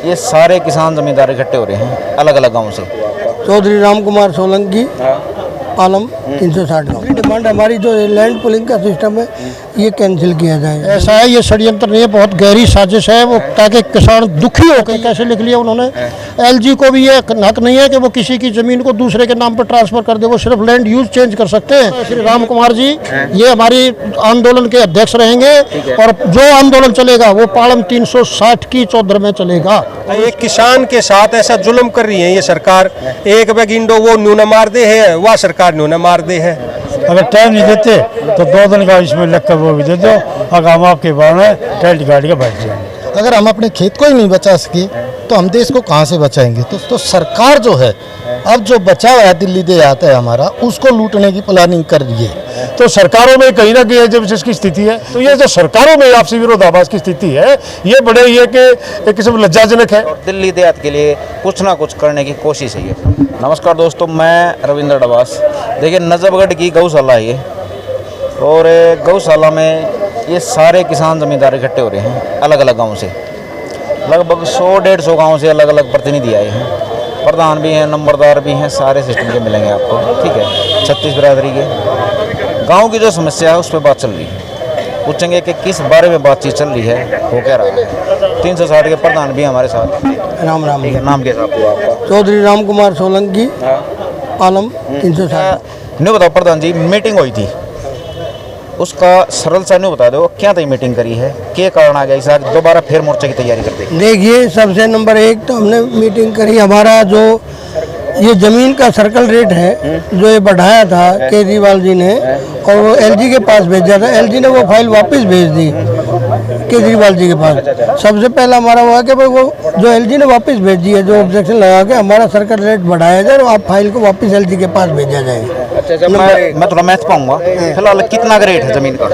ये सारे किसान जमींदार इकट्ठे हो रहे हैं अलग अलग गांव से। चौधरी राम कुमार सोलंकी, पालम 360 गाँव। डिमांड हमारी जो लैंड पुलिंग का सिस्टम है ये कैंसिल किया जाए। ऐसा है, ये षड्यंत्र नहीं है, बहुत गहरी साजिश है वो, ताकि किसान दुखी होकर कैसे लिख लिया उन्होंने। एलजी को भी ये हक नहीं है कि वो किसी की जमीन को दूसरे के नाम पर ट्रांसफर कर दे, वो सिर्फ लैंड यूज चेंज कर सकते हैं। श्री राम कुमार जी ये हमारी आंदोलन के अध्यक्ष रहेंगे और जो आंदोलन चलेगा वो पालम 360 की चौधर में चलेगा। एक किसान के साथ ऐसा जुल्म कर रही है ये सरकार। एक बैगिंडो वो न्यून मार दे है, वह सरकार न्यून मार दे है। अगर टाइम नहीं देते तो 2 दिन का इसमें लगकर वो भी दे दो, अगर हम आपके बारे में टेंट गाड़ी के बैठ जाएंगे। अगर हम अपने खेत को ही नहीं बचा सके तो हम देश को कहाँ से बचाएंगे। तो सरकार जो है अब जो बचा हुआ है दिल्ली दे आता है हमारा, उसको लूटने की प्लानिंग कर रही है। तो सरकारों में कहीं ना कहीं जब इसकी स्थिति है, तो ये जो सरकारों में आपसी विरोधाभास की स्थिति है ये बड़े ये कि एक किस्म लज्जाजनक है। और दिल्ली देहात के लिए कुछ ना कुछ करने की कोशिश है ये। नमस्कार दोस्तों, मैं रविंद्र डबास। देखिए नजफगढ़ की गौशाला है ये, और गौशाला में ये सारे किसान जमींदार इकट्ठे हो रहे हैं अलग अलग गाँव से। लगभग 100-150 गाँव से अलग अलग प्रतिनिधि आए हैं, प्रधान भी हैं, नंबरदार भी हैं, सारे सिस्टम के मिलेंगे आपको। ठीक है, 36 बिरादरी के गांव की जो समस्या है उस पर बात चल रही है। पूछेंगे कि किस बारे में बातचीत चल रही है, हो क्या रहा है। 360 के प्रधान भी हमारे साथ। राम राम। ठीक है, नाम क्या आपका? चौधरी राम कुमार सोलंकी, पालम 360। नहीं बताओ प्रधान जी, मीटिंग हुई थी उसका सरल सा नहीं बता दो, क्या तय मीटिंग करी है, क्या कारण आ गया इस दोबारा फिर मोर्चे की तैयारी करते? देखिए सबसे नंबर 1 तो हमने मीटिंग करी, हमारा जो ये ज़मीन का सर्कल रेट है जो ये बढ़ाया था केजरीवाल जी ने, और वो एलजी के पास भेजा था। एलजी ने वो फाइल वापस भेज दी केजरीवाल जी के पास। सबसे पहला हमारा हुआ कि भाई वो जो एलजी ने वापस भेज दी है, जो ऑब्जेक्शन लगा के हमारा सर्कल रेट बढ़ाया जाए और आप फाइल को वापस एलजी के पास भेजा जाए। अच्छा, मैं थोड़ा मैथ पाऊंगा। फिलहाल कितना का रेट है जमीन का?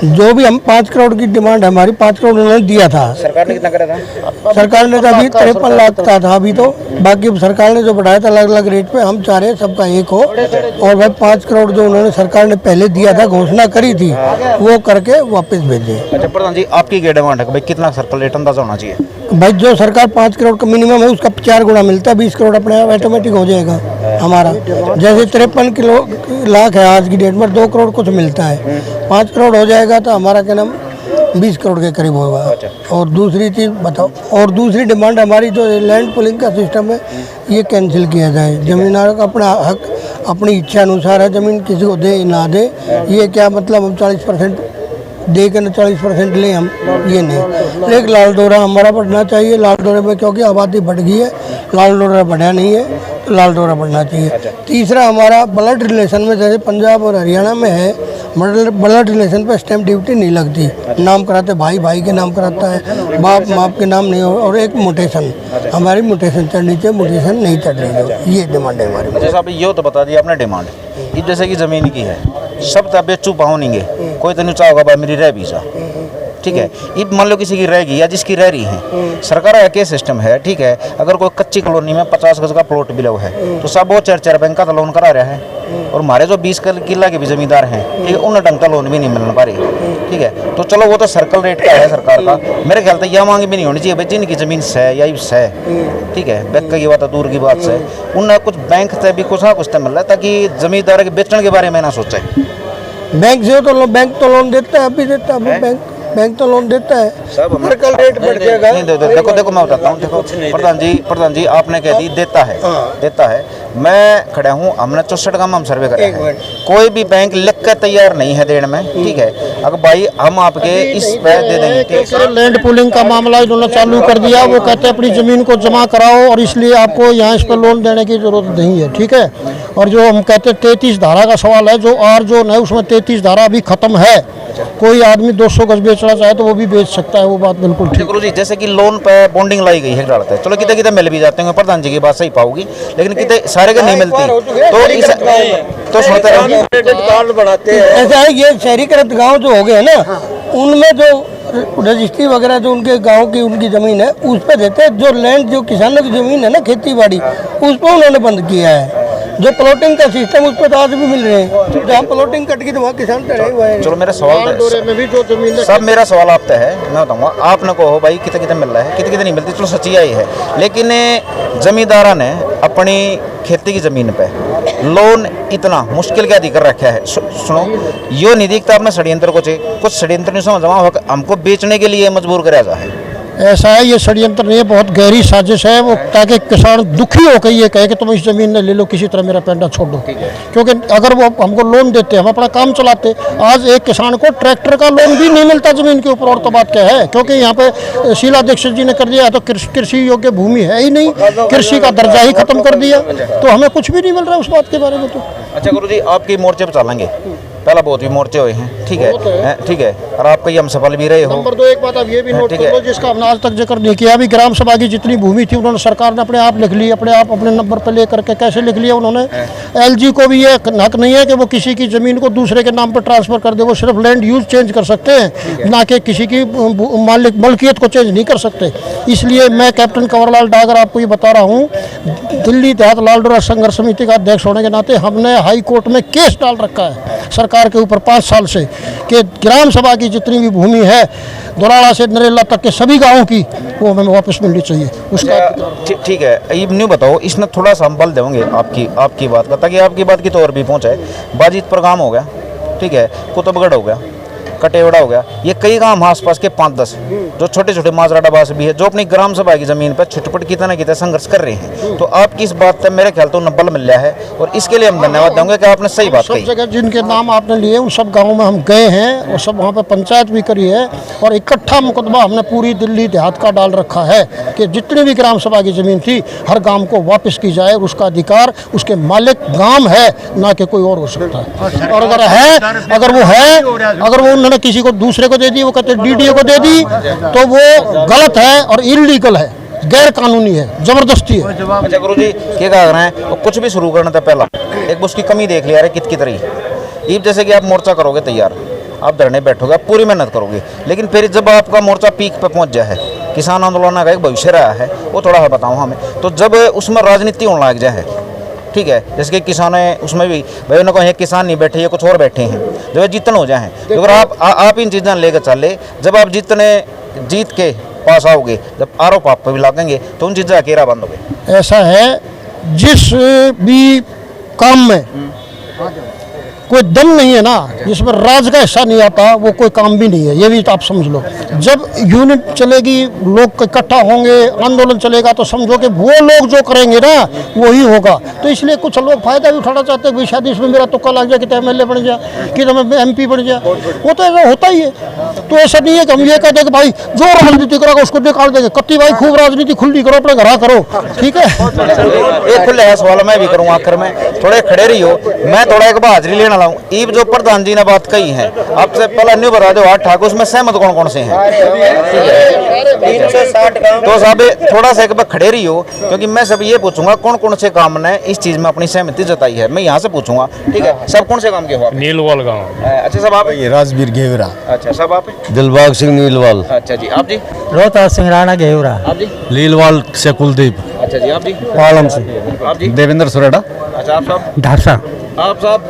जो भी हम 5 करोड़ की डिमांड हमारी 5 करोड़ उन्होंने दिया था। सरकार ने कितना करा था? सरकार ने तो अभी 53 लाख का था अभी तो, बाकी सरकार ने जो बढ़ाया था अलग अलग रेट पे, हम चाह रहे हैं सबका एक हो। और भाई 5 करोड़ जो उन्होंने सरकार ने पहले दिया था, घोषणा करी थी, वो करके वापस भेजे। अच्छा प्रधान जी, आपकी क्या डिमांड है भाई, कितना सर्कल रेट अंदाजा होना चाहिए? भाई जो सरकार 5 करोड़ का मिनिमम है उसका 4 गुना मिलता है, 20 करोड़ अपने आप ऑटोमेटिक हो जाएगा हमारा। जैसे 53 लाख है आज की डेट में, 2 करोड़ कुछ मिलता है, 5 करोड़ हो जाएगा तो हमारा क्या नाम 20 करोड़ के करीब होगा। और दूसरी चीज़ बताओ, और दूसरी डिमांड हमारी जो लैंड पुलिंग का सिस्टम है ये कैंसिल किया जाए। जमींदारों का अपना हक अपनी इच्छा अनुसार है, ज़मीन किसी को दे ना दे, ये क्या मतलब हम 40% दे के 40% लें हम, ये नहीं। एक लाल डोरा हमारा बढ़ना चाहिए। लाल डोरे में क्योंकि आबादी बढ़ गई है, लाल डोरा बढ़ा नहीं है तो लाल डोरा बढ़ना चाहिए। तीसरा हमारा ब्लड रिलेशन में, जैसे पंजाब और हरियाणा में है, ब्लड रिलेशन पे स्टैम्प ड्यूटी नहीं लगती। नाम कराते भाई भाई के नाम कराता है, बाप बाप के नाम नहीं हो। और एक म्यूटेशन, हमारी म्यूटेशन चढ़नी चाहिए, म्यूटेशन नहीं चढ़ रही, ये डिमांड है हमारी। जैसे आप ये तो बता दिया आपने डिमांड, ये जैसे कि ज़मीन की है, सब तब बेचू पाओगे, कोई तो नहीं चाहोगा भाई मेरी रह भी जा। ठीक है, ये मान लो किसी की रहेगी या जिसकी रह रही है, सरकार का क्या सिस्टम है, ठीक है, अगर कोई कच्ची कॉलोनी में 50 गज का प्लॉट भी लो है तो सब वो 4-4 बैंक का तो लोन करा रहा है। और हमारे जो 20 किला के भी जमींदार हैं, ठीक है, उन्हें ढंग का लोन भी नहीं मिल पा रही। ठीक है, तो चलो वो तो सर्कल रेट का है सरकार का, मेरे ख्याल से यह मांग भी नहीं होनी चाहिए भाई जिनकी जमीन से या है। ठीक है, बैंक की बात दूर की बात से, उन्हें कुछ बैंक से भी कुछ ना कुछ मिल रहा है ताकि जमींदार के बेचने के बारे में ना सोचे। बैंक से तो बैंक तो लोन देता है, अभी देता है बैंक तो लोन देता है, सब सर्कल रेट बढ़ जाएगा। देखो मैं बताता हूँ। देखो प्रधान जी आपने कह दी देता है, मैं खड़ा हूँ, हमने 64 का हम सर्वे करा है, कोई भी बैंक लिख कर तैयार नहीं है देने में। ठीक है, अगर भाई हम आपके इस पे दे देंगे। लैंड पुलिंग का मामला इन्होंने चालू कर दिया, वो कहते हैं अपनी ज़मीन को जमा कराओ और इसलिए आपको यहाँ इस पर लोन देने की जरूरत नहीं है। ठीक है, और जो हम कहते हैं 33 धारा का सवाल है, जो आर जोन है उसमें 33 धारा अभी खत्म है। कोई आदमी 200 गज बेचना चाहे तो वो भी बेच सकता है, वो बात बिल्कुल ठीक। गुरु जी, जैसे कि लोन पे बॉन्डिंग लाई गई है डालते हैं, चलो कितने कितने मिल भी जाते हैं, प्रधान जी की बात सही पाओगी, लेकिन कितने सारे के नहीं मिलती तो सुनते रहिए। ऐसा है, ये शहरीकृत गांव जो हो गए हैं ना, उनमें जो रजिस्ट्री वगैरह जो उनके गांव की उनकी ज़मीन है उस पर देते हैं। जो लैंड जो किसानों की ज़मीन है ना खेती बाड़ी, उस पर उन्होंने बंद किया है। जो प्लॉटिंग का सिस्टम उस पर तो आज भी मिल रहे हैं। जहाँ प्लॉटिंग कट गई तो वहाँ किसान तो रहे हुए हैं। चलो मेरा सवाल में भी जो जमीन सब मेरा सवाल आपसे है, मैं बताऊंगा। आपने कहो भाई कितने कितने मिल रहा है, कितने कितने नहीं मिलती, चलो सच्चाई है। लेकिन जमींदारा ने अपनी खेती की ज़मीन पे लोन इतना मुश्किल क्या कर रखा है। सुनो, यो नहीं दिखता अपना षड्यंत्र कुछ षड्यंत्र नहीं समझ हमको बेचने के लिए मजबूर कराया जा है। ऐसा है, ये षड्यंत्र नहीं है, बहुत गहरी साजिश है वो, ताकि किसान दुखी होकर ये कहे कि तुम इस ज़मीन ने ले लो, किसी तरह मेरा पेंडा छोड़ दो। क्योंकि अगर वो हमको लोन देते, हम अपना काम चलाते, आज एक किसान को ट्रैक्टर का लोन भी नहीं मिलता ज़मीन के ऊपर। और तो बात क्या है, क्योंकि यहाँ पे शीला दीक्षित जी ने कर दिया, तो कृषि योग्य भूमि है ही नहीं, कृषि का दर्जा ही खत्म कर दिया, तो हमें कुछ भी नहीं मिल रहा है उस बात के बारे में। तो अच्छा गुरु जी, आपकी मोर्चे पर चलेंगे, पहला बहुत भी मोर्चे हुए हैं, ठीक है, ठीक है, और आपका ये हम सफल भी रहे हो। नंबर 2 एक बात आप ये भी नोट कर लो, जिसका हमने आज तक जिक्र नहीं किया, अभी ग्राम सभा की जितनी भूमि थी उन्होंने सरकार ने अपने आप लिख ली, अपने आप अपने नंबर पर ले करके। कैसे लिख लिया उन्होंने? एलजी को भी ये हक नहीं है कि वो किसी की ज़मीन को दूसरे के नाम पर ट्रांसफ़र कर दे, वो सिर्फ लैंड यूज चेंज कर सकते हैं, ना कि किसी की मलकियत को चेंज नहीं कर सकते। इसलिए मैं कैप्टन कंवरलाल डागर आपको ये बता रहा हूँ, दिल्ली देहात लाल डोरा संघर्ष समिति का अध्यक्ष होने के नाते हमने हाई कोर्ट में केस डाल रखा है सरकार के ऊपर 5 साल से, कि ग्राम सभा की जितनी भी भूमि है दोराड़ा से नरेला तक के सभी गांवों की, वो हमें वापस मिलनी चाहिए। उसका ठीक है, ये न्यू बताओ, इसमें थोड़ा सा हम बल देंगे आपकी बात का, ताकि आपकी बात की तो और भी पहुँचाए। बाजित परगाम हो गया, ठीक है, कुतुबगढ़ हो गया, कटेवड़ा हो गया, ये कई गांव आसपास के 5-10 जो छोटे छोटे माजरा डबास भी है, जो अपनी ग्राम सभा की जमीन पर छुटपुट कितना न कितना संघर्ष कर रहे हैं। तो आपकी इस बात पर मेरे ख्याल तो बल मिल रहा है, और इसके लिए हम धन्यवाद देंगे कि आपने सही बात कही। सब जगह जिनके नाम आपने लिए उन सब गाँवों में हम गए हैं, और सब वहाँ पे पंचायत भी करी है, और इकट्ठा मुकदमा हमने पूरी दिल्ली देहात का डाल रखा है कि जितनी भी ग्राम सभा की ज़मीन थी हर गाँव को वापस की जाए, और उसका अधिकार उसके मालिक गाँव है, ना कि कोई और हो सकता है। और अगर है, अगर वो उन्होंने किसी को दूसरे को दे दी, वो कहते डीडीओ को दे दी, तो वो गलत है और इलीगल है, गैर कानूनी है, जबरदस्ती है। अच्छा गुरु जी, क्या कह रहे हैं, तो कुछ भी शुरू करना था पहला एक उसकी कमी देख लिया है कित तरह। जैसे कि आप मोर्चा करोगे तैयार, आप धरने बैठोगे, आप पूरी मेहनत करोगे, लेकिन फिर जब आपका मोर्चा पीक पे पहुंच जाए, किसान आंदोलन का एक भविष्य रहा है, वो थोड़ा सा बताओ हमें। तो जब उसमें राजनीति होने लग जाए, ठीक है, जैसे कि किसान है उसमें भी भाई उन्होंने कहा किसान नहीं बैठे, ये कुछ और बैठे हैं, जब वे जीतन हो जाए, तो अगर आप इन चीज़ें लेकर चले, जब आप जीत के पास आओगे, जब आरोप आप पे भी लागेंगे, तो उन चीज़ें अकेला बंद हो गए। ऐसा है, जिस भी काम में कोई दम नहीं है ना, जिसमें राज का हिस्सा नहीं आता, वो कोई काम भी नहीं है, ये भी तो आप समझ लो। जब यूनिट चलेगी, लोग इकट्ठा होंगे, आंदोलन चलेगा, तो समझो कि वो लोग जो करेंगे ना वही होगा। तो इसलिए कुछ लोग फायदा भी उठाना चाहते हैं, शायद इसमें मेरा तुक्का लग जाए कि तो एमएलए बन जाए, कि तो मैं एमपी बन जाए, वो तो ऐसा होता ही है। तो ऐसा नहीं है कि हम ये कहते हैं कि भाई जो राजनीति करेगा उसको निकाल देंगे। कत्ती भाई खूब राजनीति खुली करो, अपने घर करो, ठीक है। एक खुले है सवाल मैं भी करूँगा आखिर में, थोड़े खड़े रही हो, मैं थोड़ा एक हाजिरी लेना लाऊं। ईब जो प्रधान जी ने बात कही है, आपसे पहले न्यू बता दो 8 ठाकुर, उसमें सहमत कौन कौन से हैं? तो साहब थोड़ा सा एक बार खड़े रही हो, क्योंकि मैं सब ये पूछूंगा कौन कौन से काम ने इस चीज में अपनी सहमति जताई है, मैं यहाँ से पूछूंगा, ठीक है। सब कौन से काम के हो आप? नीलवाल गाँव। अच्छा सब आप? ये राजवीर घेवरा। अच्छा सब आप? दिलबाग सिंह नीलवाल। अच्छा जी, आप जी? रोहतास सिंह राणा घेवरा। आप जी? लीलवाल से कुलदीप। अच्छा जी, आप जी? पालम से आप जी? देवेंद्र सुरेडा। अच्छा आप साहब? ढासा। आप साहब?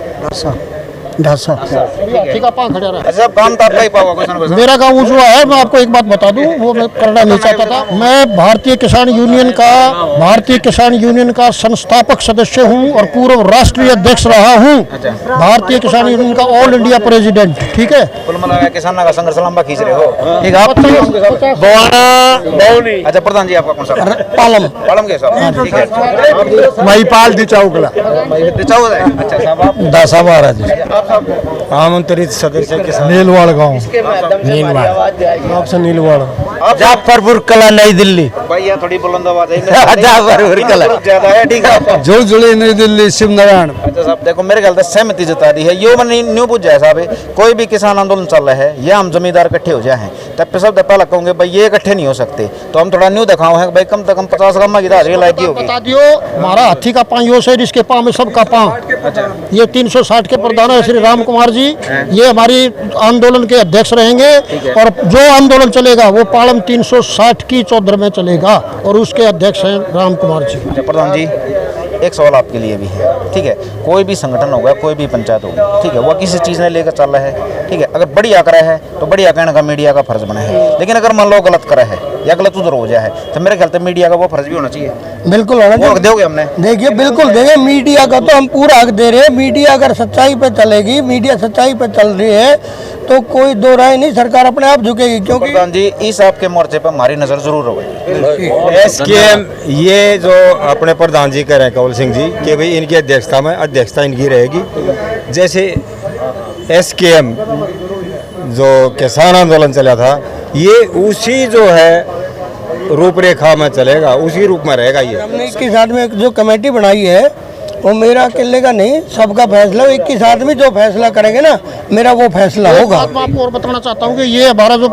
ढासा। ठीक है, खड़े रहा। अच्छा काम तो आपका ही पाओगे क्वेश्चन को? मेरा काम उजवा है, मैं आपको एक बात बता दूं, वो मैं करना नहीं चाहता था। मैं भारतीय किसान यूनियन का संस्थापक सदस्य हूं और पूर्व राष्ट्रीय अध्यक्ष रहा हूं। भारतीय किसान यूनियन का ऑल इंडिया प्रेसिडेंट, ठीक है। कुल मिलाकर किसान का संघर्ष लंबा खींच रहे हो, ठीक है। आप? अच्छा प्रधान जी आपका कौन सा? पालम के साहब, ठीक है। महिपाल दिचाउकला। अच्छा साहब आप? दासा महाराज। आमंत्रित सदस्य के नीलवाड़ गाँव। नीलवाड़ जाफरपुर कला नई दिल्ली। भाई यार थोड़ी बुलंद आवाज है, जाफरपुर कला ज्यादा है, ठीक है। जुलजुली नई दिल्ली शिवनारायण। अच्छा साहब देखो, मेरे ख्याल से सहमति जता दी है, यो मैंने न्यू पूछ जाए साहब, कोई भी किसान आंदोलन चल रहा है या हम जमींदार इकट्ठे हो जाए हैं, तब सब पहला कहूँगे भाई ये इकट्ठे नहीं हो सकते, तो हम थोड़ा न्यू दिखाओ है भाई कम से कम 50 गम्मा की हाजिरी लायकी होगी। बता दियो, हमारा हाथी का पाँव यो से, इसके पाँव में सबका पाँव। ये 360 के प्रधान है श्री राम कुमार जी, ये हमारी आंदोलन के अध्यक्ष रहेंगे, और जो आंदोलन चलेगा वो पालम 360 की चौधर में चलेगा, और उसके अध्यक्ष हैं राम कुमार जी। प्रधान जी एक सवाल आपके लिए भी है, ठीक है। कोई भी संगठन होगा, कोई भी पंचायत होगी, ठीक है, वो किसी चीज़ ने लेकर चल रहा है, ठीक है। अगर बढ़िया करा है तो बढ़िया कहने का मीडिया का फर्ज बना है, लेकिन अगर मान लो गलत करा है या गलत उधर हो जाए तो मेरे ख्याल से मीडिया का वो फर्ज भी होना चाहिए। बिल्कुल होना वो चाहिए। दोगे हमने, देखिए बिल्कुल देंगे, मीडिया का तो हम पूरा हक दे रहे हैं। मीडिया अगर सच्चाई पे चलेगी, मीडिया सच्चाई पे चल रही है तो कोई दो राय नहीं, सरकार अपने आप झुकेगी। क्योंकि प्रधान जी इस आपके मोर्चे पर हमारी नज़र जरूर होगी। एसकेएम ये जो अपने प्रधान जी कह रहे हैं कंवल सिंह जी कि भाई इनकी अध्यक्षता इनकी रहेगी। जैसे एसकेएम जो किसान आंदोलन चला था, ये उसी जो है रूपरेखा में चलेगा, उसी रूप में रहेगा ये। हमने 21 आदमी जो कमेटी बनाई है वो मेरा अकेले का नहीं, सबका फैसला। 21 आदमी जो फैसला करेंगे ना, मेरा वो फैसला होगा। बात मैं आपको और बताना चाहता हूँ कि ये हमारा जो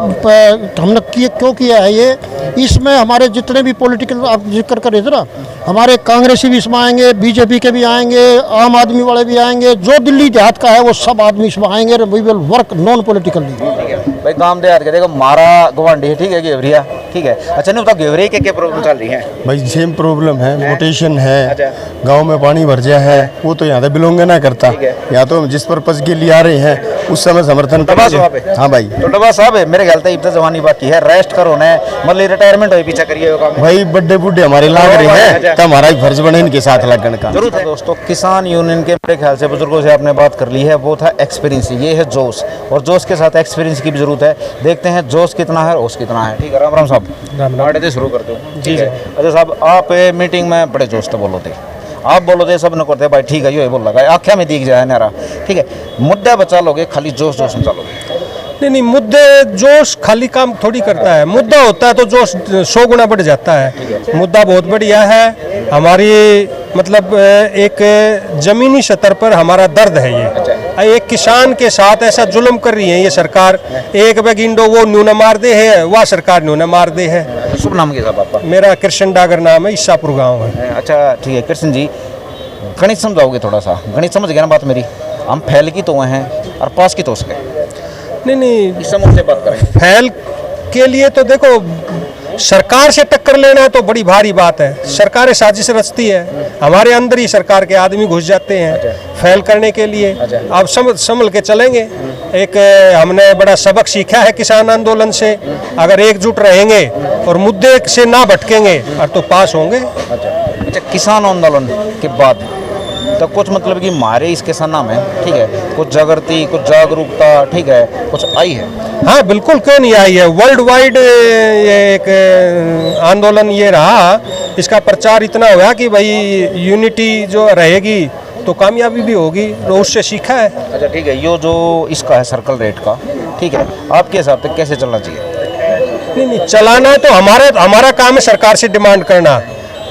हमने क्यों किया है ये, इसमें हमारे जितने भी पॉलिटिकल आप जिक्र कर रहे थे ना, हमारे कांग्रेसी भी इसमें आएंगे, बीजेपी के भी आएंगे, आम आदमी वाले भी आएंगे, जो दिल्ली देहात का है वो सब आदमी इसमें आएंगे। We will work non politically. भाई काम देहात के देखो, मारा गवांडी है, ठीक है, घेवरिया, ठीक है। अच्छा नहीं, बताओ घेवरिया के क्या प्रॉब्लम चल रही है? भाई सेम प्रॉब्लम है, मोटेशन है, अच्छा। गांव में पानी भर गया है, वो तो यहाँ से बिलोंग ना करता। यहाँ तो जिस पर्पज के लिए आ रहे हैं उस समय समर्थन डबा साहब है। हाँ भाई, तो डबा साहब है, मेरे ख्याल से इब्तदा जवानी बाकी है, रेस्ट करो ना, मतलब रिटायरमेंट हो पीछा करिए काम। भाई बड्डे बुड्ढे हमारे लाग रहे हैं तो हमारा भी फर्ज बने इनके साथ लगने का। जरूर है दोस्तों। किसान यूनियन के मेरे ख्याल से बुजुर्गों से आपने बात कर ली है, वो था एक्सपीरियंस, ये है जोश, और जोश के साथ एक्सपीरियंस की भी जरूरत है। देखते हैं जोश कितना है, होश कितना है। ठीक है, राम राम साहब, आड़े से शुरू करते हो। ठीक है, अच्छा साहब, आप मीटिंग में बड़े जोश से बोलो थे, आप बोलो थे, सब न करते भाई, ठीक है, ये बोल लगा आख्या में दिख जाए नारा, ठीक है। मुद्दा बचा लोगे, खाली जोश जोश में चलोगे? नहीं, मुद्दे जोश खाली काम थोड़ी करता है। मुद्दा होता है तो जोश 100 गुना बढ़ जाता है। मुद्दा बहुत बढ़िया है, हमारी मतलब एक जमीनी स्तर पर हमारा दर्द है ये। एक किसान के साथ ऐसा जुल्म कर रही है ये सरकार, एक बैगिंडो वो न्यून मार दे है, वह सरकार न्यून मार दे है। शुभ नाम क्या साहब आपका? मेरा कृष्ण डागर नाम है, ईसापुर गाँव है। अच्छा ठीक है, कृष्ण जी गणित समझाओगे थोड़ा सा? गणित समझ गया ना बात मेरी? हम फैल की तो हैं और पास की तो उसके नहीं, इस समझ से बात करें। फैल के लिए तो देखो, सरकार से टक्कर लेना है तो बड़ी भारी बात है। सरकारें साजिश रचती है, हमारे अंदर ही सरकार के आदमी घुस जाते हैं फैल करने के लिए। अब संभल के चलेंगे। एक हमने बड़ा सबक सीखा है किसान आंदोलन से, अगर एकजुट रहेंगे और मुद्दे से ना भटकेंगे तो पास होंगे। अच्छा, किसान आंदोलन के बाद तो कुछ मतलब कि मारे इस किसाना में, ठीक है, कुछ जागृति, कुछ जागरूकता, ठीक है, कुछ आई है? हाँ बिल्कुल, क्यों नहीं आई है। वर्ल्ड वाइड ये एक आंदोलन ये रहा, इसका प्रचार इतना हुआ कि भाई यूनिटी जो रहेगी तो कामयाबी भी होगी, तो उससे सीखा है। अच्छा ठीक है, ये जो इसका है सर्कल रेट का, ठीक है, आपके हिसाब से कैसे चलना चाहिए? नहीं, चलाना है तो हमारा काम है सरकार से डिमांड करना।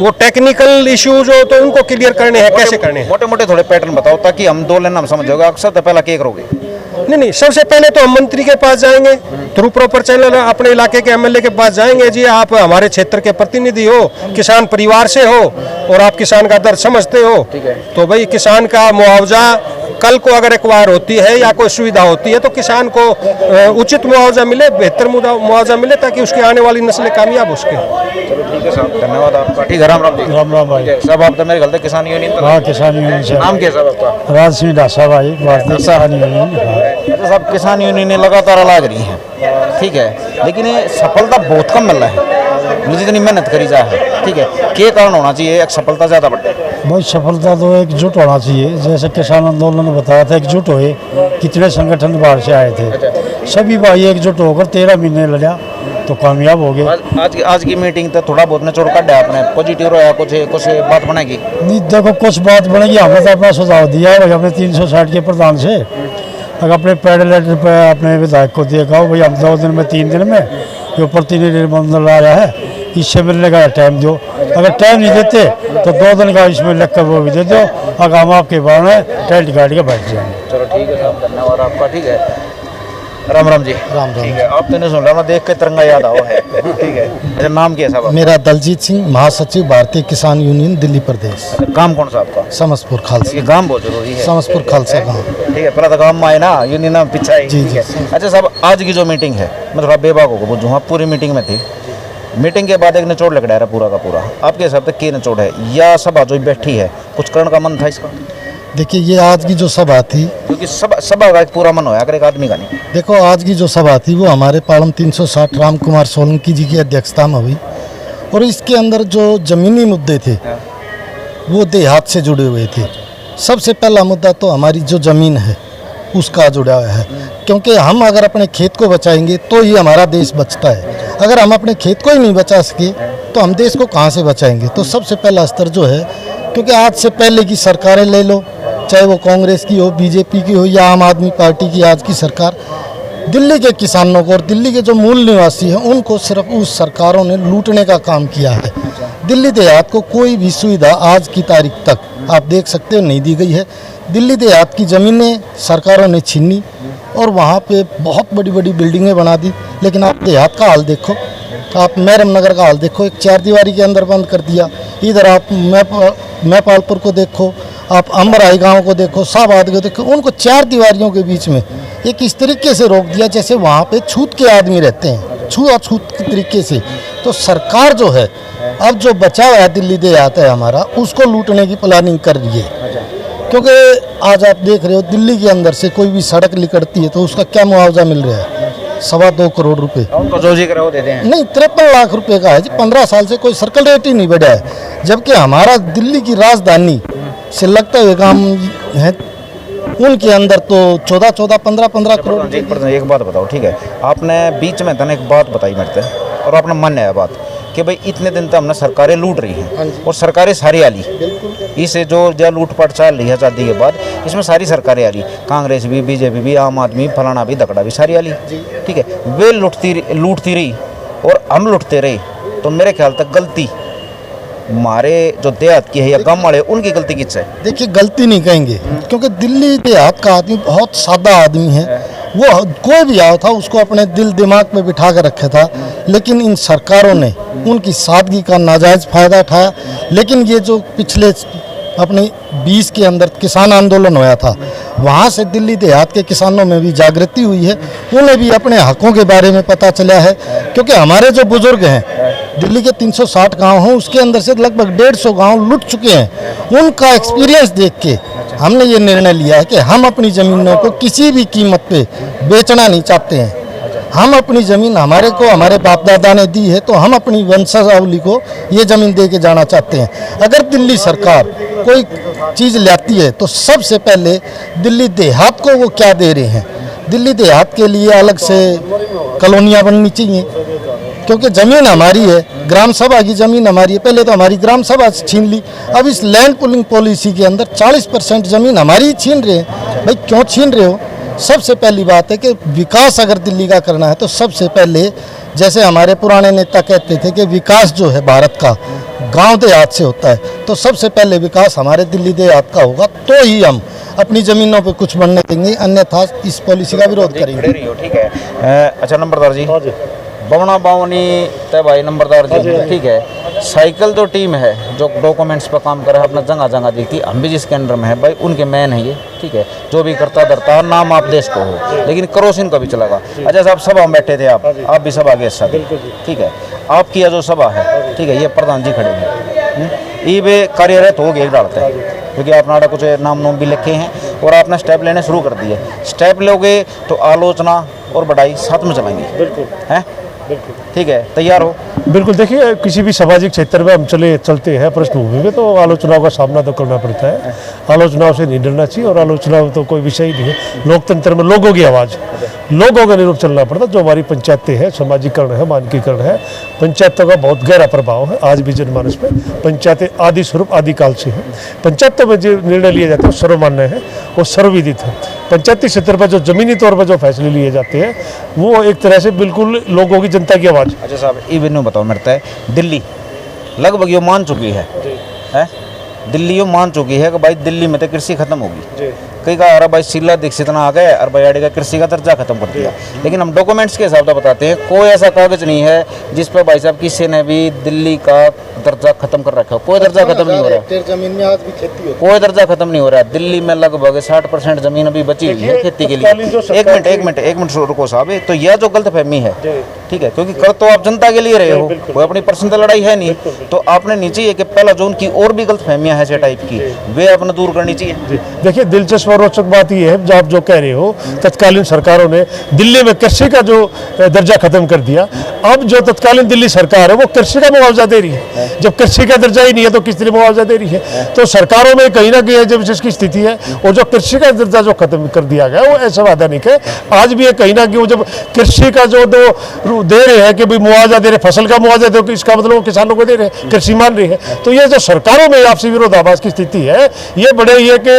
वो टेक्निकल इश्यूज हो तो उनको क्लियर करने हैं, कैसे करने हैं। मोटे मोटे थोड़े पैटर्न बताओ ताकि हम दो लेना हम समझोगे। अक्सर तो पहला क्या करोगे? नहीं, सबसे पहले तो हम मंत्री के पास जाएंगे, थ्रू प्रॉपर चैनल अपने इलाके के एमएलए के पास जाएंगे। जी आप हमारे क्षेत्र के प्रतिनिधि हो, किसान परिवार से हो और आप किसान का दर्द समझते हो, तो भाई किसान का मुआवजा कल को अगर एक्वायर होती है या कोई सुविधा होती है तो किसान को उचित मुआवजा मिले, बेहतर मुआवजा मिले, ताकि उसकी आने वाली नस्लें कामयाब हो सके। चलो ठीक है साहब, धन्यवाद आपका। ठीक है, राम राम जी। राम राम भाई। साहब आप तो मेरे ख्याल से किसान यूनियन, हाँ किसान यूनियन से नाम क्या साहब आपका? राज सिंह दासा भाई, भारतीय किसान यूनियन। अच्छा साहब, किसान यूनियन लगातार लाग रही है, ठीक है, लेकिन ये सफलता बहुत कम मिल रहा है जितनी मेहनत करी जा है, ठीक है। क्या कारण होना चाहिए एक सफलता ज़्यादा बढ़े? भाई सफलता तो एकजुट होना चाहिए। जैसे किसान आंदोलन ने बताया था, एकजुट हुए, कितने संगठन बाहर से आए थे, सभी भाई एकजुट होकर 13 महीने लड़ा तो कामयाब हो गए। आज की मीटिंग तो थोड़ा बहुत निचोड़ काटा है आपने, पॉजिटिव रहा, कुछ बात बनेगी? नहीं देखो, कुछ बात बनेगी। हमने तो अपना सुझाव दिया है भाई, अपने 360 के प्रधान से, अगर अपने पैड लेटर पर अपने विधायक को दिया कहो भाई हम 2 दिन में 3 दिन में जो प्रतिनिधिमंडल आ रहा है इससे मिलने का टाइम दो। अगर टाइम नहीं देते तो 2 दिन का इसमें लिख कर वो भी दे दो, अगर हम आपके बारे में टेंट गाड़ी के बैठ जाएंगे। चलो ठीक है साहब, धन्यवाद आपका। ठीक है, राम राम जी। राम राम। ठीक है, आप तो नहीं सुन रहा, मैं देख के तिरंगा याद आओ है। ठीक है, अच्छा नाम क्या है साहब? मेरा दलजीत सिंह, महासचिव भारतीय किसान यूनियन दिल्ली प्रदेश, काम कौन सा आपका? समसपुर खालसा। ये काम बहुत जरूरी है, समसपुर खालसा गाँव। ठीक है, पहला तो काम में आए ना, यूनियन पीछा है। जी, ठीक है। जी। अच्छा साहब, आज की जो मीटिंग है, मैं थोड़ा बेबाक होकर पूछूँ, आप पूरी मीटिंग में थे, मीटिंग के बाद एक निचोड़ लग रहा है पूरा का पूरा, आपके हिसाब से क्या निचोड़ है, या सभा जो बैठी है कुछ करने का मन था इसका? देखिए ये आज की जो सभा थी, क्योंकि सभा का एक पूरा मन होया अगर एक आदमी का नहीं। देखो आज की जो सभा थी वो हमारे पालम 360 राम कुमार सोलंकी जी की अध्यक्षता में हुई, और इसके अंदर जो ज़मीनी मुद्दे थे वो देहात से जुड़े हुए थे। सबसे पहला मुद्दा तो हमारी जो ज़मीन है उसका जुड़ा हुआ है, क्योंकि हम अगर अपने खेत को बचाएंगे तो ही हमारा देश बचता है। अगर हम अपने खेत को ही नहीं बचा सके तो हम देश को कहाँ से बचाएंगे। तो सबसे पहला स्तर जो है, क्योंकि आज से पहले की सरकारें ले लो, चाहे वो कांग्रेस की हो, बीजेपी की हो या आम आदमी पार्टी की आज की सरकार, दिल्ली के किसानों को और दिल्ली के जो मूल निवासी हैं उनको सिर्फ उस सरकारों ने लूटने का काम किया है। दिल्ली देहात को कोई भी सुविधा आज की तारीख तक आप देख सकते हो नहीं दी गई है। दिल्ली देहात की ज़मीनें सरकारों ने छीनी और वहाँ पे बहुत बड़ी बड़ी बिल्डिंगें बना दी, लेकिन आप देहात का हाल देखो, आप मैरम नगर का हाल देखो, एक 4 दीवारी के अंदर बंद कर दिया। इधर आप मैपालपुर को देखो, आप अम्बराई गांव को देखो, शाहबाद को देखो, उनको 4 दीवारियों के बीच में एक इस तरीके से रोक दिया जैसे वहाँ पे छूत के आदमी रहते हैं, छूत के तरीके से। तो सरकार जो है अब जो बचा हुआ है दिल्ली देहात है हमारा, उसको लूटने की प्लानिंग कर रही है। क्योंकि आज आप देख रहे हो दिल्ली के अंदर से कोई भी सड़क निकलती है तो उसका क्या मुआवजा मिल रहा है, 2.25 करोड़ रुपए। उनको जो जिक्र वो देते हैं नहीं, 53 लाख रुपए का है जी। 15 साल से कोई सर्कल रेट ही नहीं बढ़ा है, जबकि हमारा दिल्ली की राजधानी से लगता हुए काम है उनके अंदर तो 15 करोड़। एक बात बताओ, ठीक है, आपने बीच में तने एक बात बताई मेरे से और अपना मन है बात कि भाई इतने दिन तक हमने सरकारें लूट रही हैं और सरकारें सारी आली, इसे जो लूटपाट चल रही है आज़ादी के बाद, इसमें सारी सरकारें आ रही, कांग्रेस भी, बीजेपी भी, आम आदमी, फलाना भी, दकड़ा भी, सारी आली, ठीक है। वे लूटती रही और हम लूटते रहे, तो मेरे ख्याल तक गलती हमारे जो देहात की है या गाँव वाले उनकी गलती किससे है? देखिए गलती नहीं कहेंगे, क्योंकि दिल्ली देहात का आदमी बहुत सादा आदमी है। वो कोई भी आया था उसको अपने दिल दिमाग में बिठा कर रखा था, लेकिन इन सरकारों ने उनकी सादगी का नाजायज़ फ़ायदा उठाया। लेकिन ये जो पिछले अपने 20 के अंदर किसान आंदोलन होया था, वहाँ से दिल्ली देहात के किसानों में भी जागृति हुई है, उन्हें भी अपने हकों के बारे में पता चला है। क्योंकि हमारे जो बुजुर्ग हैं, दिल्ली के 360 गांव हैं, उसके अंदर से लगभग 150 गांव लुट चुके हैं। उनका एक्सपीरियंस देख के हमने ये निर्णय लिया है कि हम अपनी ज़मीनों को किसी भी कीमत पे बेचना नहीं चाहते हैं। हम अपनी ज़मीन हमारे को हमारे बाप दादा ने दी है, तो हम अपनी वंशावली को ये ज़मीन दे के जाना चाहते हैं। अगर दिल्ली सरकार कोई चीज़ लाती है तो सबसे पहले दिल्ली देहात को वो क्या दे रहे हैं। दिल्ली देहात के लिए अलग से कॉलोनियाँ बननी चाहिए, क्योंकि ज़मीन हमारी है, ग्राम सभा की ज़मीन हमारी है। पहले तो हमारी ग्राम सभा छीन ली, अब इस लैंड पुलिंग पॉलिसी के अंदर 40% ज़मीन हमारी छीन रहे हैं। भाई क्यों छीन रहे हो? सबसे पहली बात है कि विकास अगर दिल्ली का करना है तो सबसे पहले, जैसे हमारे पुराने नेता कहते थे कि विकास जो है भारत का गांव देहात से होता है, तो सबसे पहले विकास हमारे दिल्ली देहात का होगा, तो ही हम अपनी ज़मीनों पे कुछ बनने देंगे, अन्यथा इस पॉलिसी का विरोध करेंगे। ठीक है। अच्छा नंबरदार जी, बवना बावनी तय भाई नंबरदार जी, ठीक है। साइकिल तो टीम है जो डॉक्यूमेंट्स पर काम कर रहा है, अपना जगह जगह देखती, हम भी जिसके अंडर में है भाई उनके मैन है ये, ठीक है। जो भी करता धरता नाम आप देश को हो, लेकिन करोसिन का भी चलेगा। अच्छा साहब, सभा में बैठे थे आप भी सभा के साथ, ठीक है। आपकी जो सभा है, ठीक है, ये प्रधान जी खड़े हैं, ये वे कार्यरत हो गए डालते हैं, क्योंकि आपने कुछ नाम भी लिखे हैं और आपने स्टेप लेने शुरू कर दिए। स्टेप लोगे तो आलोचना और बढ़ाई साथ में चलाएंगे, बिल्कुल है, ठीक है। तैयार हो? बिल्कुल। देखिए, किसी भी सामाजिक क्षेत्र में हम चलते हैं पृष्ठभूमि में, तो आलोचनाओं का सामना तो करना पड़ता है। आलोचनाओं से नहीं डरना चाहिए, और आलोचना तो कोई विषय ही नहीं है। लोकतंत्र में लोगों की आवाज़, लोगों का निरूप चलना पड़ता है। जो हमारी पंचायतें हैं, सामाजिकरण है, मानकीकरण है, पंचायतों का बहुत गहरा प्रभाव है आज भी जनमानस में। पंचायतें आदि स्वरूप आदिकाल से हैं। पंचायतों में जो निर्णय लिए जाते हैं वो सर्वमान्य है और सर्वविदित है। पंचायती स्तर पर जो ज़मीनी तौर पर जो फैसले लिए जाते हैं वो एक तरह से बिल्कुल लोगों की, जनता की आवाज़। अच्छा साहब, इवेन्यू बताओ मेरे है, दिल्ली लगभग ये मान चुकी है, दिल्ली ये मान चुकी है कि भाई दिल्ली में तो कृषि खत्म होगी। कई कहा अरे भाई शीला दीक्षित ना आ गए और भाई का कृषि का दर्जा खत्म कर दिया, लेकिन हम डॉक्यूमेंट्स के हिसाब से बताते हैं कोई ऐसा कागज नहीं है जिस पर भाई साहब किसी ने भी दिल्ली का दर्जा खत्म कर रखा हो। कोई दर्जा खत्म नहीं हो रहा, जमीन में आज भी खेती होती कोई दर्जा खत्म नहीं हो रहा है। दिल्ली में लगभग 60% जमीन अभी बची हुई है खेती के लिए। एक मिनट रुको साहब, तो यह जो गलतफहमी है ठीक है, क्योंकि कर तो आप जनता के लिए रहे हो, कोई अपनी पर्सनल लड़ाई है नहीं, तो आपने नहीं चाहिए कि पहला जो उनकी और भी गलतफहमियां हैं ऐसे टाइप की वे अपने दूर करनी चाहिए। देखिए दिलचस्प और रोचक बात यह है, जो आप जो कह रहे हो, तत्कालीन सरकारों ने दिल्ली में कृषि का जो दर्जा खत्म कर दिया। अब जो तत्कालीन दिल्ली सरकार है वो कृषि का मुआवजा दे रही है, जब कृषि का दर्जा ही नहीं है तो किस तरह मुआवजा दे रही है। तो सरकारों में कहीं ना कहीं जब इसकी स्थिति है, और जो कृषि का दर्जा जो खत्म कर दिया गया वो असंवैधानिक है। आज भी ये कहीं ना कहीं जब कृषि का जो दे रहे हैं कि भाई मुआवजा दे रहे, फसल का मुआवजा दे, तो इसका मतलब वो किसानों को दे रहे हैं, कृषि मान रही है। तो ये जो सरकारों में आपसी विरोधाभास की स्थिति है, ये बड़े ये कि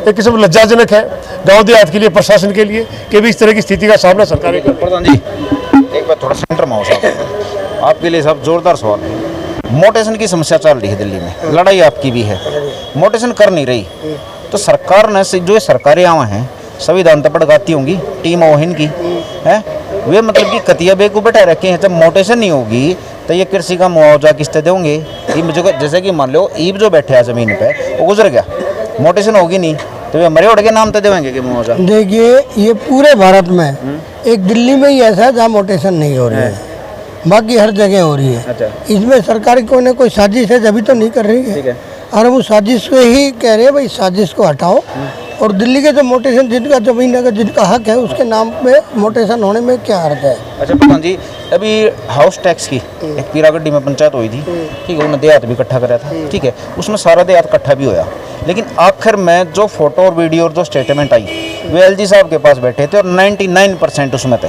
एक किस्म लज्जाजनक है गांव देहात के लिए, प्रशासन के लिए, कि भी इस तरह की स्थिति का सामना सरकार कर। प्रधान जी एक बार थोड़ा सेंटर में हो साहब, आपके लिए साहब जोरदार सवाल है। मोटेशन की समस्या चल रही है दिल्ली में, लड़ाई आपकी भी है, मोटेशन कर नहीं रही, तो सरकार ने जो सरकारें आवा हैं संविधान तो पड़गाती होंगी, टीम ओहिन की है, वे मतलब कि कतिया बे को बैठा रखे हैं। जब मोटेशन नहीं होगी तो ये कृषि का मुआवजा किससे देंगे? ईब जो जैसे कि मान लो ईब जो बैठे हैं ज़मीन पे वो गुजर गया, मोटेशन होगी नहीं तो वे मरे उड़ के नाम तो देंगे कि मुआवजा। देखिए ये पूरे भारत में एक दिल्ली में ही ऐसा है जहाँ मोटेशन नहीं हो रही है, बाकी हर जगह हो रही है। अच्छा। इसमें सरकार कोई ना कोई साजिश है जब तो नहीं कर रही ठीक है, है। और वो साजिश को ही कह रहे हैं भाई साजिश को हटाओ, और दिल्ली के जो मोटेशन जिनका जमीन का जिनका हक है उसके नाम पे मोटेशन होने में क्या अर्थ है? अच्छा प्रधान जी, अभी हाउस टैक्स की एक पीरागड्डी में पंचायत हुई थी, ठीक है, उन्होंने देहात भी इकट्ठा करा था, ठीक है, उसमें सारा देहात इकट्ठा भी होया, लेकिन आखिर में जो फोटो और वीडियो और जो स्टेटमेंट आई वे एलजी साहब के पास बैठे थे और 99% उसमें थे,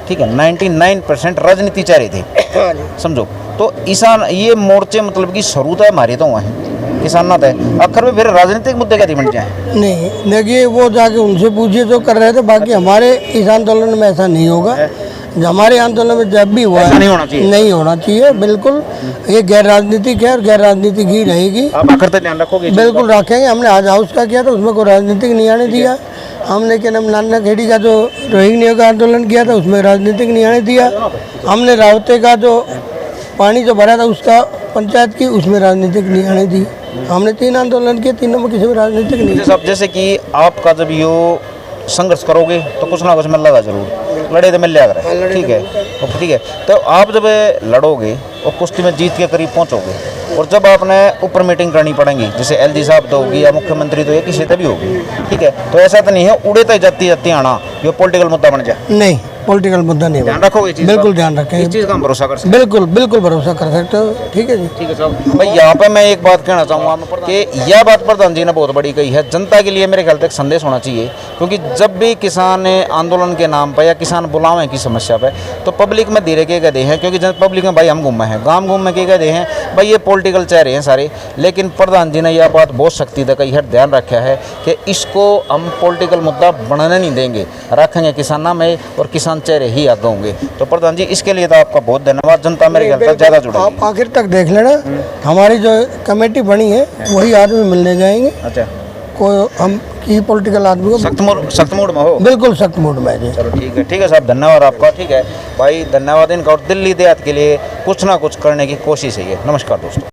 ठीक है, 99% राजनीति चाह रहे थे, समझो। तो ईसान ये मोर्चे मतलब कि शुरू तो हमारे तो हुआ है किसान ना थे, आखिर में फिर राजनीतिक मुद्दे क्या बन जाए? नहीं देखिए वो जाके उनसे पूछिए जो कर रहे थे, बाकी हमारे इस आंदोलन में ऐसा नहीं होगा। हमारे आंदोलन में जब भी हुआ है नहीं होना चाहिए, बिल्कुल ये गैर राजनीतिक है और गैर राजनीतिक ही रहेगी। आप आखिर तक ध्यान रखोगे? बिल्कुल रखेंगे। हमने आज हाउस का किया था, उसमें कोई राजनीतिक नहीं आने दिया। हमने क्या नाम नाना खेड़ी का जो रोहिंग्या का आंदोलन किया था उसमें राजनीतिक नहीं आने दिया। हमने रावते का जो पानी जो भरा था उसका पंचायत की उसमें राजनीतिक नहीं आने दी। हमने 3 आंदोलन किए, तीनों में किसी में राजनीतिक नहीं। साहब जैसे कि आपका जब यो संघर्ष करोगे तो कुछ ना कुछ मिल लगा जरूर, लड़े तो मिल जाएगा, ठीक है, ठीक है। तो आप जब लड़ोगे और कुश्ती में जीत के करीब पहुंचोगे, और जब आपने ऊपर मीटिंग करनी पड़ेगी, जैसे एलजी साहब तो होगी या मुख्यमंत्री तो या किसी से भी होगी, ठीक है, तो ऐसा तो नहीं है उड़े तो जाती आना ये पॉलिटिकल मुद्दा बन जाए? नहीं, पॉलिटिकल मुद्दा नहीं। ध्यान रखोगे चीज़? बिल्कुल ध्यान रखेंगे, इस चीज़ का हम भरोसा कर सकते? बिल्कुल बिल्कुल भरोसा कर सकते हो। ठीक है जी, ठीक है साहब। भाई यहाँ पे मैं एक बात कहना चाहूँगा कि यह बात प्रधान जी ने बहुत बड़ी कही है, जनता के लिए मेरे ख्याल तक संदेश होना चाहिए, क्योंकि जब भी किसान आंदोलन के नाम पर या किसान बुलावे की समस्या पे तो पब्लिक में धीरे के गए हैं, क्योंकि जब पब्लिक में भाई हम घूमे हैं गाँव घूम में के गए हैं भाई ये पॉलिटिकल चाह रहे हैं सारे, लेकिन प्रधान जी ने यह बात बहुत सख्ती से कही है, ध्यान रखा है कि इसको हम पॉलिटिकल मुद्दा बनाने नहीं देंगे, रखेंगे किसाना में और किसान चेहरे ही आगे होंगे। तो प्रधान जी इसके लिए तो आपका बहुत धन्यवाद, जनता मेरे ख्याल तक ज़्यादा जुड़ा। आप आखिर तक देख लेना, हमारी जो कमेटी बनी है वही आदमी मिलने जाएंगे। अच्छा, कोई हम की पॉलिटिकल आदमी को सख्त मूड में हो? बिल्कुल सख्त मूड में है जी। चलो ठीक है साहब, धन्यवाद आपका। ठीक है भाई, धन्यवाद इनका, और दिल्ली देहात के लिए कुछ ना कुछ करने की कोशिश है ये। नमस्कार दोस्तों।